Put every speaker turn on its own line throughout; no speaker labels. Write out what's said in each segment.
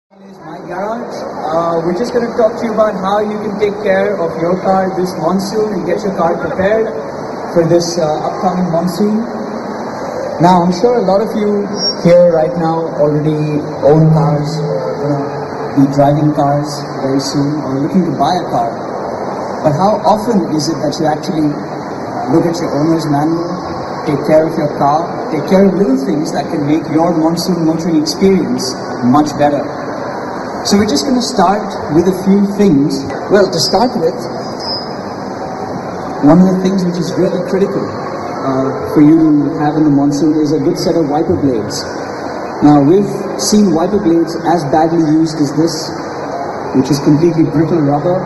Is My Garage. We're just going to talk to you about how you can take care of your car this monsoon and get your car prepared for this upcoming monsoon. Now, I'm sure a lot of you here right now already own cars, be driving cars very soon, or looking to buy a car. But how often is it that you actually look at your owner's manual, take care of your car, take care of little things that can make your monsoon motoring experience much better? So we're just going to start with a few things. Well, to start with, one of the things which is really critical for you to have in the monsoon is a good set of wiper blades. Now, we've seen wiper blades as badly used as this, which is completely brittle rubber.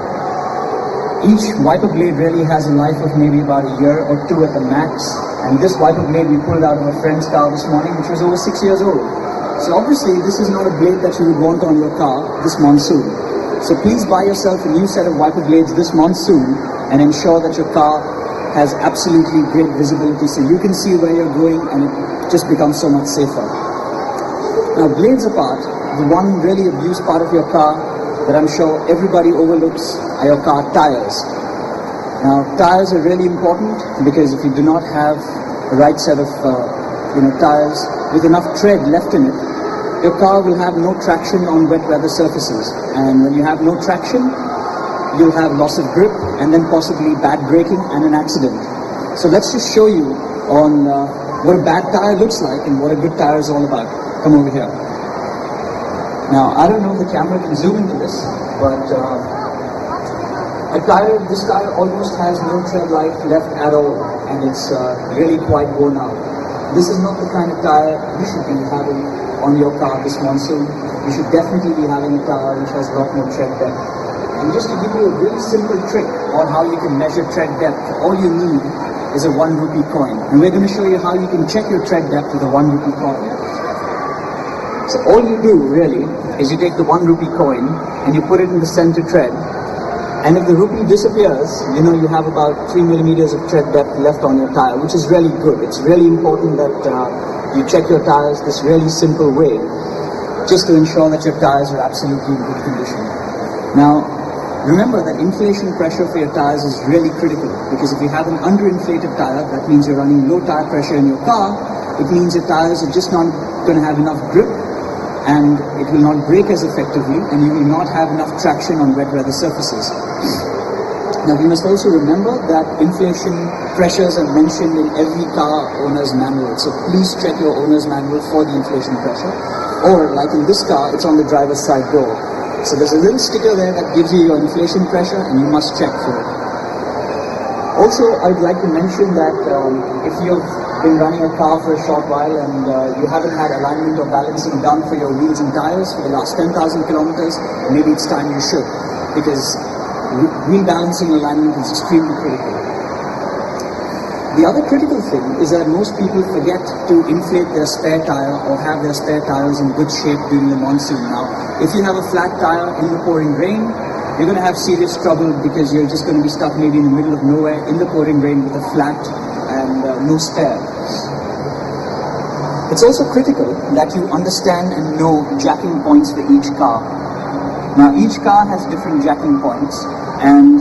Each wiper blade really has a life of maybe about a year or two at the max. And this wiper blade we pulled out of a friend's car this morning, which was over 6 years old. So obviously, this is not a blade that you would want on your car this monsoon. So please buy yourself a new set of wiper blades this monsoon and ensure that your car has absolutely great visibility so you can see where you're going and it just becomes so much safer. Now, blades apart, the one really abused part of your car that I'm sure everybody overlooks are your car tires. Now, tires are really important because if you do not have the right set of tires with enough tread left in it, your car will have no traction on wet weather surfaces. And when you have no traction, you'll have loss of grip and then possibly bad braking and an accident. So let's just show you on what a bad tire looks like and what a good tire is all about. Come over here. Now, I don't know if the camera can zoom into this, but this tire almost has no tread life left at all, and it's really quite worn out. This is not the kind of tire you should be having on your car this monsoon. You should definitely be having a tire which has a lot more tread depth. And just to give you a really simple trick on how you can measure tread depth, all you need is a 1 rupee coin. And we're going to show you how you can check your tread depth with a 1 rupee coin. So all you do really is you take the 1 rupee coin and you put it in the center tread. And if the rupee disappears, you have about 3 millimeters of tread depth left on your tire, which is really good. It's really important that you check your tires this really simple way, just to ensure that your tires are absolutely in good condition. Now, remember that inflation pressure for your tires is really critical, because if you have an underinflated tire, that means you're running low tire pressure in your car. It means your tires are just not going to have enough grip, and it will not brake as effectively, and you will not have enough traction on wet weather surfaces. Now, we must also remember that inflation pressures are mentioned in every car owner's manual. So please check your owner's manual for the inflation pressure. Or, like in this car, it's on the driver's side door. So there's a little sticker there that gives you your inflation pressure, and you must check for it. Also, I'd like to mention that if you've been running a car for a short while and you haven't had alignment or balancing done for your wheels and tires for the last 10,000 kilometers, maybe it's time you should, because wheel balancing alignment is extremely critical. The other critical thing is that most people forget to inflate their spare tire or have their spare tires in good shape during the monsoon. Now, if you have a flat tire in the pouring rain, you're going to have serious trouble because you're just going to be stuck maybe in the middle of nowhere in the pouring rain with a flat and no spare. It's also critical that you understand and know jacking points for each car. Now, each car has different jacking points, and,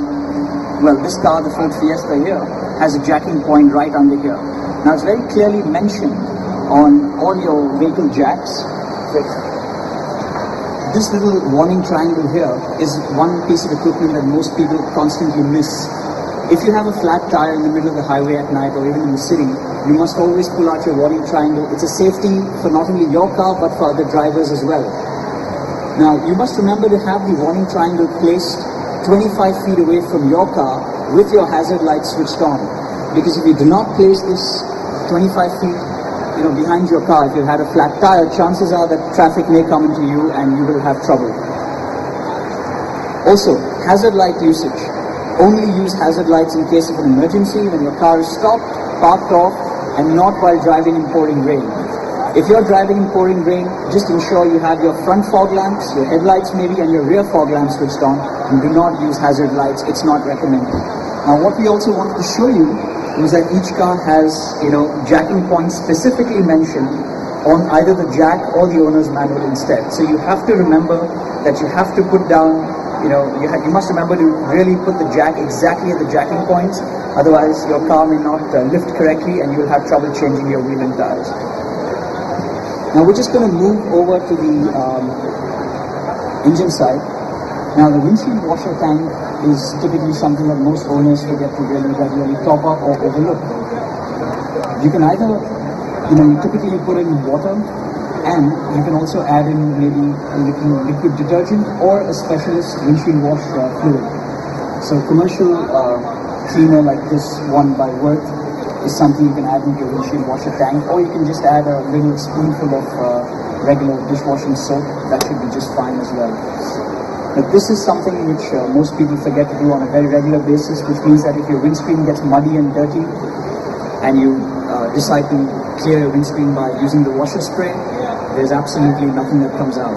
well, this car, the Ford Fiesta here, has a jacking point right under here. Now, it's very clearly mentioned on all your vehicle jacks that this little warning triangle here is one piece of equipment that most people constantly miss. If you have a flat tire in the middle of the highway at night or even in the city, you must always pull out your warning triangle. It's a safety for not only your car but for other drivers as well. Now, you must remember to have the warning triangle placed 25 feet away from your car with your hazard lights switched on. Because if you do not place this 25 feet behind your car, if you had a flat tire, chances are that traffic may come into you and you will have trouble. Also, hazard light usage. Only use hazard lights in case of an emergency, when your car is stopped, parked off, and not while driving in pouring rain. If you're driving in pouring rain, just ensure you have your front fog lamps, your headlights maybe, and your rear fog lamps switched on, and do not use hazard lights. It's not recommended. Now, what we also wanted to show you was that each car has, jacking points specifically mentioned on either the jack or the owner's manual instead. So you have to remember that you have to put down, you must remember to really put the jack exactly at the jacking points, otherwise your car may not lift correctly and you'll have trouble changing your wheel and tires. Now we're just going to move over to the engine side. Now the windshield washer tank is typically something that most owners forget to really regularly top up or overlook. You can either, you typically put in water, and you can also add in maybe a little liquid detergent or a specialist windshield wash fluid. So commercial cleaner like this one by Worth is something you can add into your windshield washer tank, or you can just add a little spoonful of regular dishwashing soap. That should be just fine as well. But this is something which most people forget to do on a very regular basis, which means that if your windscreen gets muddy and dirty and you decide to clear your windscreen by using the washer spray, there's absolutely nothing that comes out.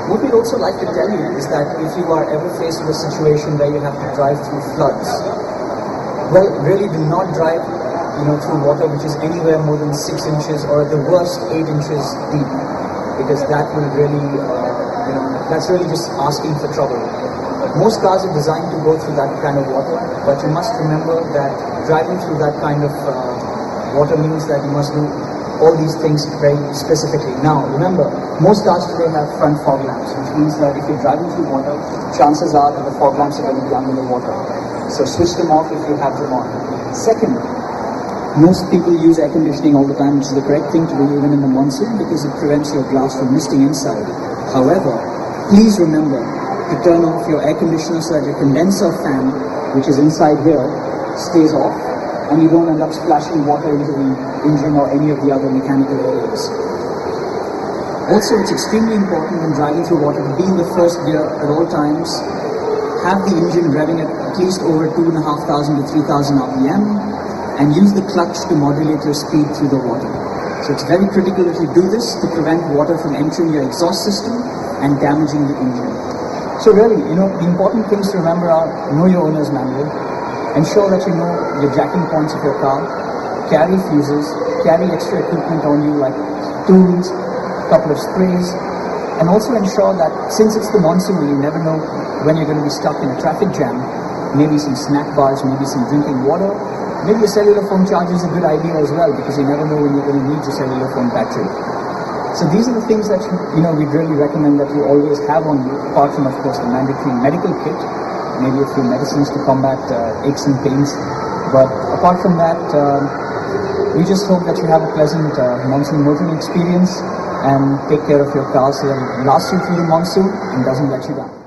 What we'd also like to tell you is that if you are ever faced with a situation where you have to drive through floods, well, really do not drive through water which is anywhere more than 6 inches or at the worst 8 inches deep, because that will really, that's really just asking for trouble. Most cars are designed to go through that kind of water, but you must remember that driving through that kind of water means that you must do all these things very specifically. Now, remember, most cars today have front fog lamps, which means that if you're driving through water, chances are that the fog lamps are going to be under the water. So switch them off if you have them on. Second, most people use air conditioning all the time, which is the correct thing to do even in the monsoon, because it prevents your glass from misting inside. However, please remember to turn off your air conditioner so that your condenser fan, which is inside here, stays off, and you don't end up splashing water into the engine or any of the other mechanical areas. Also, it's extremely important when driving through water to be in the first gear at all times, have the engine revving at least over 2,500 to 3,000 RPM, and use the clutch to modulate your speed through the water. So it's very critical that you do this to prevent water from entering your exhaust system and damaging the engine. So really, the important things to remember are: know your owner's manual, ensure that you know your jacking points of your car, carry fuses, carry extra equipment on you like tools, a couple of sprays, and also ensure that since it's the monsoon, you never know when you're going to be stuck in a traffic jam, maybe some snack bars, maybe some drinking water, maybe a cellular phone charger is a good idea as well, because you never know when you're going to need your cellular phone battery. So these are the things that we'd really recommend that you always have on you, apart from, of course, the mandatory medical kit, maybe a few medicines to combat aches and pains. But apart from that, we just hope that you have a pleasant monsoon motoring experience and take care of your car so that it lasts you through the monsoon and doesn't let you down.